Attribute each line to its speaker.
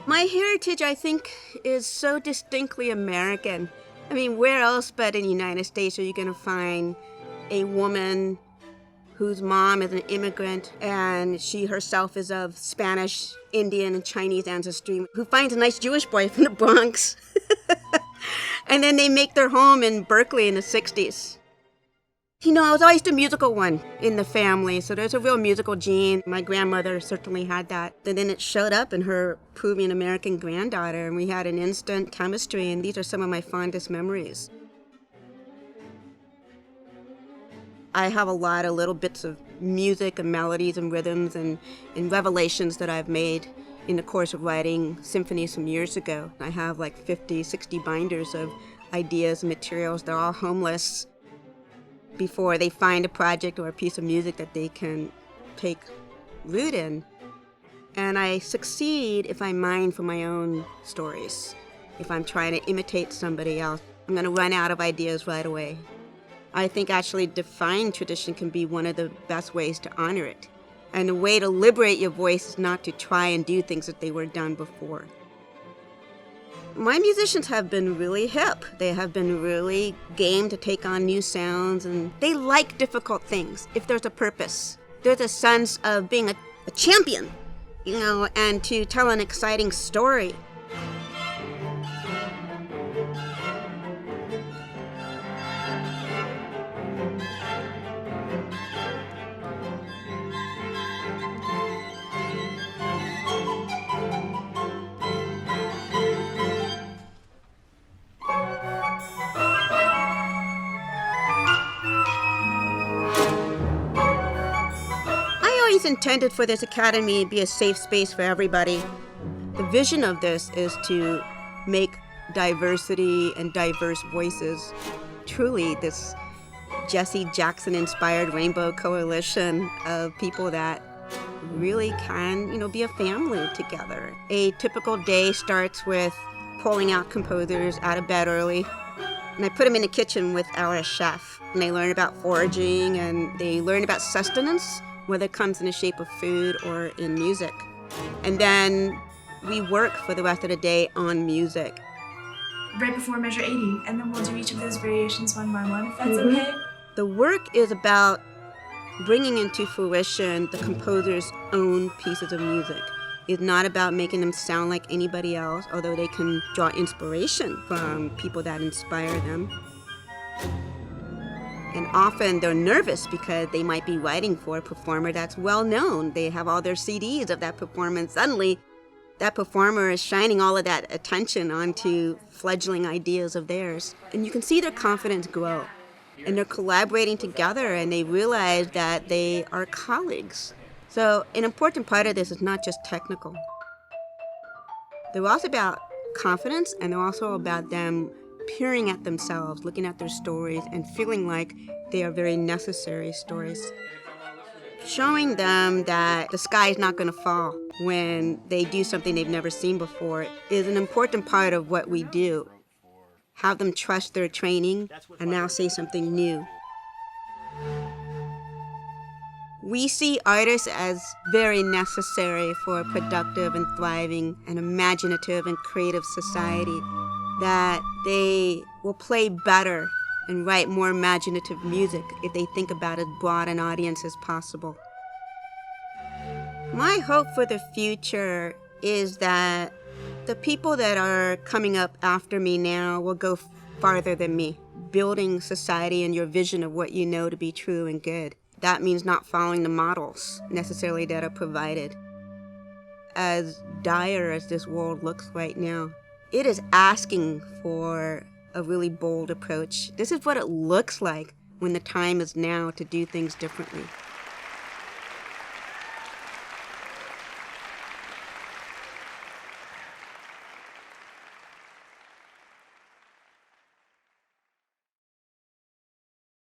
Speaker 1: My heritage, I think, is so distinctly American. I mean, where else but in the United States are you going to find a woman whose mom is an immigrant and she herself is of Spanish, Indian, and Chinese ancestry, who finds a nice Jewish boy from the Bronx. And then they make their home in Berkeley in the 60s. You know, I was always the musical one in the family, so there's a real musical gene. My grandmother certainly had that. And then it showed up in her Peruvian American granddaughter, and we had an instant chemistry, and these are some of my fondest memories. I have a lot of little bits of music and melodies and rhythms and revelations that I've made in the course of writing symphonies some years ago. I have like 50, 60 binders of ideas and materials. They're all homeless before they find a project or a piece of music that they can take root in. And I succeed if I mine from my own stories. If I'm trying to imitate somebody else, I'm going to run out of ideas right away. I think actually defying tradition can be one of the best ways to honor it. And the way to liberate your voice is not to try and do things that they were done before. My musicians have been really hip. They have been really game to take on new sounds, and they like difficult things if there's a purpose. There's a sense of being a champion, you know, and to tell an exciting story. Intended for this academy to be a safe space for everybody. The vision of this is to make diversity and diverse voices truly this Jesse Jackson-inspired rainbow coalition of people that really can, you know, be a family together. A typical day starts with pulling out composers out of bed early, and I put them in the kitchen with our chef, and they learn about foraging and they learn about sustenance, whether it comes in the shape of food or in music. And then we work for the rest of the day on music.
Speaker 2: Right before measure 80, and then we'll do each of those variations one by one, if that's okay.
Speaker 1: The work is about bringing into fruition the composer's own pieces of music. It's not about making them sound like anybody else, although they can draw inspiration from people that inspire them. And often they're nervous because they might be writing for a performer that's well known. They have all their CDs of that performance. Suddenly, that performer is shining all of that attention onto fledgling ideas of theirs. And you can see their confidence grow. And they're collaborating together, and they realize that they are colleagues. So an important part of this is not just technical. They're also about confidence, and they're also about them peering at themselves, looking at their stories, and feeling like they are very necessary stories. Showing them that the sky is not going to fall when they do something they've never seen before is an important part of what we do. Have them trust their training and now say something new. We see artists as very necessary for a productive and thriving and imaginative and creative society, that they will play better and write more imaginative music if they think about as broad an audience as possible. My hope for the future is that the people that are coming up after me now will go farther than me, building society and your vision of what you know to be true and good. That means not following the models necessarily that are provided. As dire as this world looks right now, it is asking for a really bold approach. This is what it looks like when the time is now to do things differently.